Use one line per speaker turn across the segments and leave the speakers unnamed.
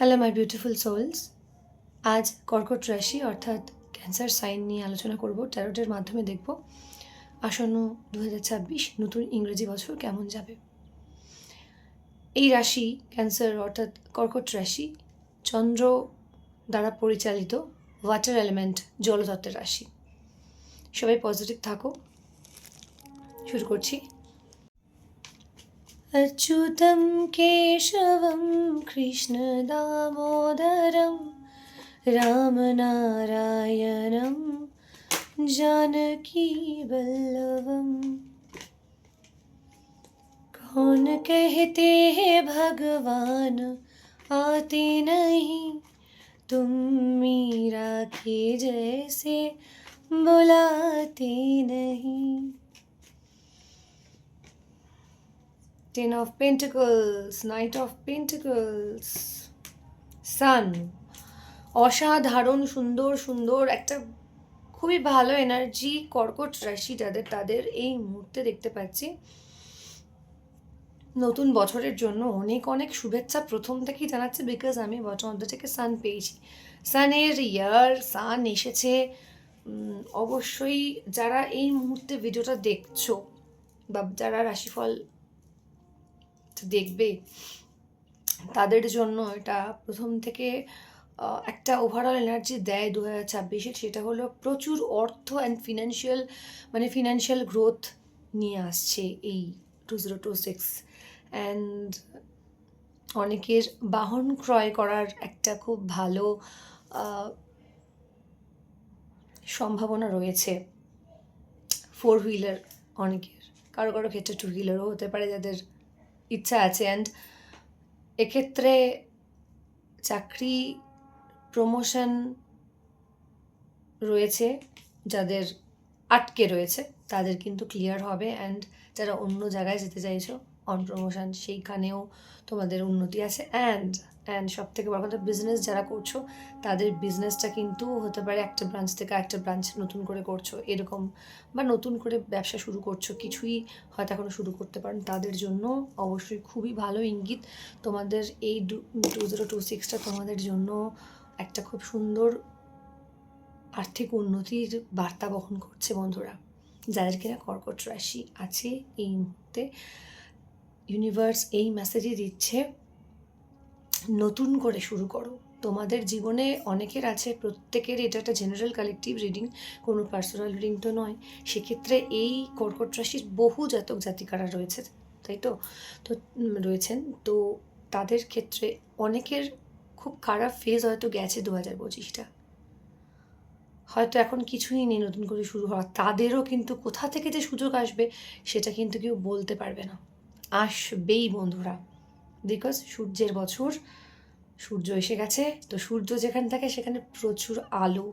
Hello my beautiful sols. আজ কর্কট রাশি অর্থাৎ ক্যান্সার সাইন নিয়ে আলোচনা করব। ট্যারোটের মাধ্যমে দেখব আসন্ন 2026 নতুন ইংরেজি বছর কেমন যাবে। এই রাশি ক্যান্সার অর্থাৎ কর্কট রাশি চন্দ্র দ্বারা পরিচালিত ওয়াটার এলিমেন্ট জলতত্ত্বের রাশি। সবাই পজিটিভ থাকো। শুরু করছি। अच्युतं केशवं कृष्णदामोदरं रामनारायणं जानकीवल्लभम्। कौन कहते हैं भगवान आते नहीं, तुम मीरा के जैसे बुलाते नहीं। Ten of Pentacles, Knight of Pentacles, Sun। অসাধারণ সুন্দর সুন্দর একটা খুবই ভালো এনার্জি কর্কট রাশি তাদের এই মুহূর্তে দেখতে পাচ্ছি। নতুন বছরের জন্য অনেক অনেক শুভেচ্ছা প্রথম থেকেই জানাচ্ছে, বিকজ আমি বটম অফ দ্য থেকে সান পেয়েছি। সানের ইয়ার সান এসেছে। অবশ্যই যারা এই মুহূর্তে ভিডিওটা দেখছো বা যারা রাশিফল দেখবে তাদের জন্য এটা প্রথম থেকে একটা ওভারঅল এনার্জি দেয় 2026-এ। সেটা হলো প্রচুর অর্থ অ্যান্ড ফিনান্সিয়াল গ্রোথ নিয়ে আসছে এই 2026। অ্যান্ড অনেকের বাহন ক্রয় করার একটা খুব ভালো সম্ভাবনা রয়েছে। 4 হুইলার অনেকের, কারো কারো ক্ষেত্রে 2 হুইলারও হতে পারে যাদের ইচ্ছা আছে। অ্যান্ড এক্ষেত্রে চাকরি প্রমোশন রয়েছে, যাদের আটকে রয়েছে তাদের কিন্তু ক্লিয়ার হবে। অ্যান্ড যারা অন্য জায়গায় যেতে চাইছো অন প্রমোশন, সেইখানেও তোমাদের উন্নতি আছে। অ্যান্ড সব থেকে বড় কথা, বিজনেস যারা করছো তাদের বিজনেসটা কিন্তু হতে পারে একটা ব্রাঞ্চ থেকে একটা ব্রাঞ্চ নতুন করে করছো এরকম, বা নতুন করে ব্যবসা শুরু করছো, কিছুই হয়তো এখনও শুরু করতে পারেন, তাদের জন্য অবশ্যই খুবই ভালো ইঙ্গিত। তোমাদের এই 2026টা তোমাদের জন্য একটা খুব সুন্দর আর্থিক উন্নতির বার্তা বহন করছে বন্ধুরা। যাদের কিনা কর্কট রাশি আছে এই মুহূর্তে ইউনিভার্স এই মেসেজই দিচ্ছে, নতুন করে শুরু করো। তোমাদের জীবনে অনেকের আছে, প্রত্যেকের, এটা একটা জেনারেল কালেকটিভ রিডিং, কোনো পার্সোনাল রিডিং তো নয়। সেক্ষেত্রে এই কর্কট রাশির বহু জাতক জাতিকারা রয়েছে, তাই তো রয়েছেন। তো তাদের ক্ষেত্রে অনেকের খুব খারাপ ফেজ হয়তো গেছে 2025টা, হয়তো এখন কিছুই নেই নতুন করে শুরু হওয়া। তাদেরও কিন্তু কোথা থেকে যে সুযোগ আসবে সেটা কিন্তু কেউ বলতে পারবে না, আসবেই বন্ধুরা। বিকজ সূর্যের বছর, সূর্য এসে গেছে। তো সূর্য যেখানে থাকে সেখানে প্রচুর আলো,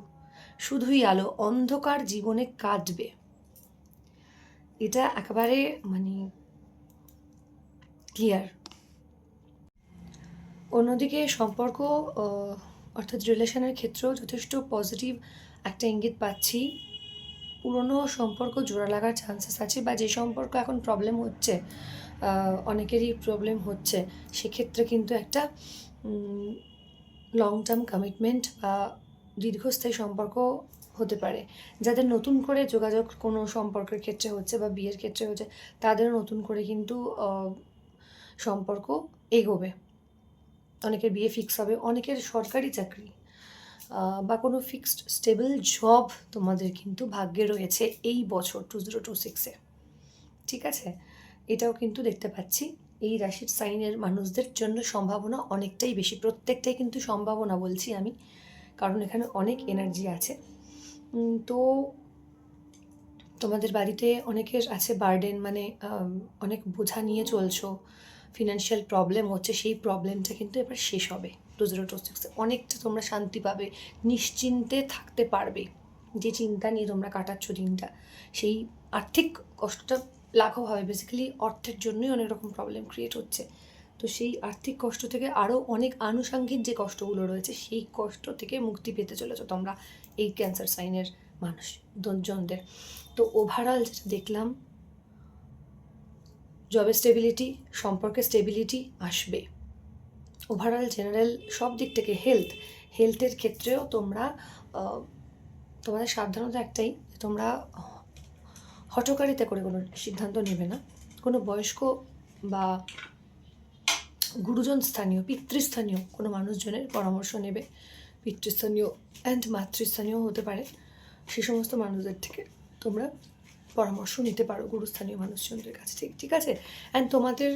শুধুই আলো, অন্ধকার জীবনে কাটবে, এটা একেবারে ক্লিয়ার। অন্যদিকে সম্পর্ক অর্থাৎ রিলেশনের ক্ষেত্রেও যথেষ্ট পজিটিভ একটা ইঙ্গিত পাচ্ছি। পুরনো সম্পর্ক জোড়া লাগার চান্সেস আছে, বা যে সম্পর্ক এখন প্রবলেম হচ্ছে, অনেকেরই প্রবলেম হচ্ছে, সেক্ষেত্রে কিন্তু একটা লং টার্ম কমিটমেন্ট বা দীর্ঘস্থায়ী সম্পর্ক হতে পারে। যাদের নতুন করে যোগাযোগ কোনো সম্পর্কের ক্ষেত্রে হচ্ছে বা বিয়ের ক্ষেত্রে হচ্ছে, তাদেরও নতুন করে কিন্তু সম্পর্ক এগোবে। অনেকের বিয়ে ফিক্স হবে, অনেকের সরকারি চাকরি বা কোনো ফিক্সড স্টেবল জব তোমাদের কিন্তু ভাগ্যে রয়েছে এই বছর 2026-এ। ঠিক আছে, এটাও কিন্তু দেখতে পাচ্ছি এই রাশির সাইনের মানুষদের জন্য সম্ভাবনা অনেকটাই বেশি। প্রত্যেকটাই কিন্তু সম্ভাবনা বলছি আমি, কারণ এখানে অনেক এনার্জি আছে। তো তোমাদের বাড়িতে অনেকের আছে বার্ডেন, অনেক বোঝা নিয়ে চলছো, ফিনান্সিয়াল প্রবলেম হচ্ছে, সেই প্রবলেমটা কিন্তু এবার শেষ হবে 2026-এ। অনেকটা তোমরা শান্তি পাবে, নিশ্চিন্তে থাকতে পারবে। যে চিন্তা নিয়ে তোমরা কাটাচ্ছ দিনটা, সেই আর্থিক কষ্টটা লাঘব হবে। বেসিক্যালি অর্থের জন্যই অনেক রকম প্রবলেম ক্রিয়েট হচ্ছে। তো সেই আর্থিক কষ্ট থেকে আরও অনেক আনুষঙ্গিক যে কষ্টগুলো রয়েছে, সেই কষ্ট থেকে মুক্তি পেতে চলেছো তোমরা এই ক্যান্সার সাইনের মানুষজনদের। তো ওভারঅল যেটা দেখলাম, জবে স্টেবিলিটি, সম্পর্কে স্টেবিলিটি আসবে, ওভারঅল জেনারেল সব দিক থেকে হেলথের ক্ষেত্রেও তোমরা তোমাদের সাবধানতা একটাই, তোমরা হঠকারিতা করে কোনো সিদ্ধান্ত নেবে না। কোনো বয়স্ক বা গুরুজন স্থানীয় পিতৃস্থানীয় কোনো মানুষজনের পরামর্শ নেবে। পিতৃস্থানীয় অ্যান্ড মাতৃস্থানীয় হতে পারে, সে সমস্ত মানুষদের থেকে তোমরা পরামর্শ নিতে পারো, গুরুস্থানীয় মানুষজনদের কাছে। ঠিক আছে। অ্যান্ড তোমাদের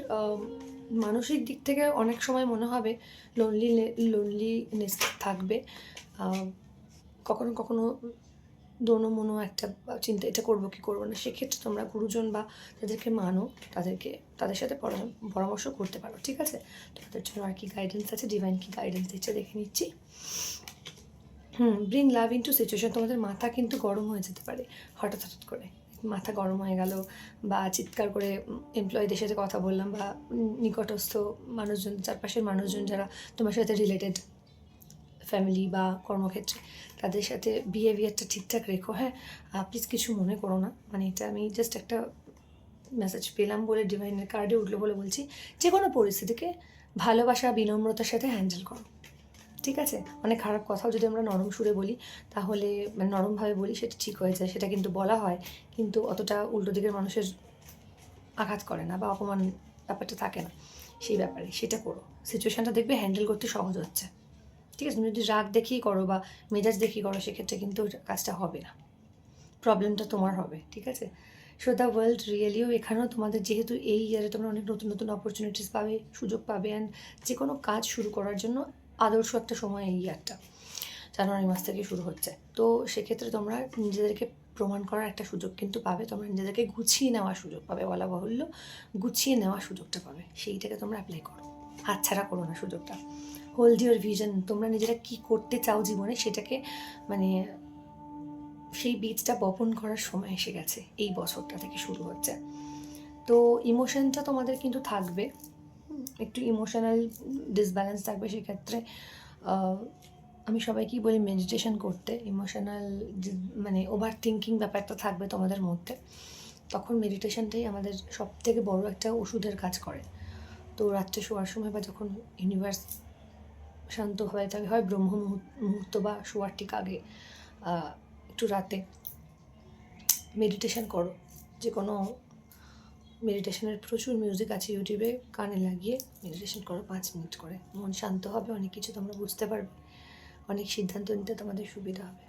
মানসিক দিক থেকে অনেক সময় মনে হবে লোনলিনেস থাকবে, কখনো কখনো দোনো মনো একটা চিন্তা, এটা করবো কি করবো না। সেক্ষেত্রে তোমরা গুরুজন বা যাদেরকে মানো তাদের সাথে পরামর্শ করতে পারো। ঠিক আছে। তোমাদের জন্য আর কি গাইডেন্স আছে, ডিভাইন কি গাইডেন্স দিচ্ছে দেখে নিচ্ছি। ব্রিং লাভ ইনটু সিচুয়েশন। তোমাদের মাথা কিন্তু গরম হয়ে যেতে পারে হঠাৎ করে, মাথা গরম হয়ে গেল, বা চিৎকার করে এমপ্লয়ীদের সাথে কথা বললাম, বা নিকটস্থ মানুষজন, চারপাশের মানুষজন যারা তোমার সাথে রিলেটেড, ফ্যামিলি বা কর্মক্ষেত্রে, তাদের সাথে বিহেভিয়ারটা ঠিকঠাক রেখো। হ্যাঁ, প্লিজ কিছু মনে করো না, মানে এটা আমি জাস্ট একটা মেসেজ পেলাম বলে, ডিভাইনের কার্ডে উঠলো বলে বলছি। যে কোনো পরিস্থিতিকে ভালোবাসা বিনম্রতার সাথে হ্যান্ডেল করো। ঠিক আছে। অনেক খারাপ কথাও যদি আমরা নরম সুরে বলি, তাহলে মানে নরমভাবে বলি, সেটা ঠিক হয়ে যায়। সেটা কিন্তু বলা হয়, কিন্তু অতটা উল্টো দিকের মানুষের আঘাত করে না বা অপমান ব্যাপারটা থাকে না। সেই ব্যাপারে সেটা করো, সিচুয়েশানটা দেখবে হ্যান্ডেল করতে সহজ হচ্ছে। ঠিক আছে। তুমি যদি রাগ দেখিয়ে করো বা মেজাজ দেখিয়ে করো, সেক্ষেত্রে কিন্তু কাজটা হবে না, প্রবলেমটা তোমার হবে। ঠিক আছে। সো দ্য ওয়ার্ল্ড রিয়েলিও এখানেও তোমাদের, যেহেতু এই ইয়ারে তোমরা অনেক নতুন নতুন অপরচুনিটিস পাবে, সুযোগ পাবে, অ্যান্ড যে কোনো কাজ শুরু করার জন্য আদর্শ একটা সময় এই ইয়ারটা, জানুয়ারি মাস থেকে শুরু হচ্ছে। তো সেক্ষেত্রে তোমরা নিজেদেরকে প্রমাণ করার একটা সুযোগ কিন্তু পাবে, তোমরা নিজেদেরকে গুছিয়ে নেওয়ার সুযোগ পাবে, বলা বাহুল্য গুছিয়ে নেওয়ার সুযোগটা পাবে। সেইটাকে তোমরা অ্যাপ্লাই করো, হাতছাড়া করো না সুযোগটা। Hold your vision. তোমরা নিজেরা কী করতে চাও জীবনে, সেটাকে মানে সেই বীজটা বপন করার সময় এসে গেছে, এই বছরটা থেকে শুরু হচ্ছে। তো ইমোশনটা তোমাদের কিন্তু থাকবে, একটু ইমোশনাল ডিসব্যালেন্স থাকবে। সেক্ষেত্রে আমি সবাইকেই বলি মেডিটেশন করতে। ইমোশনাল মানে ওভার থিঙ্কিং ব্যাপারটা থাকবে তোমাদের মধ্যে, তখন মেডিটেশনটাই আমাদের সব থেকে বড়ো একটা ওষুধের কাজ করে। তো রাত্রে শোয়ার সময় বা যখন ইউনিভার্স শান্তভাবে থাকে, হয় ব্রহ্ম মুহূর্ত বা শোয়ার ঠিক আগে একটু রাতে মেডিটেশন করো। যে কোনো মেডিটেশনের প্রচুর মিউজিক আছে ইউটিউবে, কানে লাগিয়ে মেডিটেশন করো 5 মিনিট করে। মন শান্ত হবে, অনেক কিছু তোমরা বুঝতে পারবে, অনেক সিদ্ধান্ত নিতে তোমাদের সুবিধা হবে।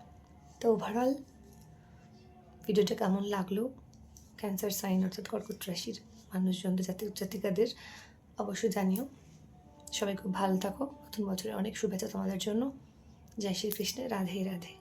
তো ওভারঅল ভিডিওটা কেমন লাগলো, ক্যান্সার সাইন অর্থাৎ কর্কট রাশির মানুষজনদের, জাতিকাদের অবশ্যই জানিও। সবাই খুব ভালো থাকো। নতুন বছরে অনেক শুভেচ্ছা তোমাদের জন্য। জয় শ্রীকৃষ্ণ। রাধে রাধে।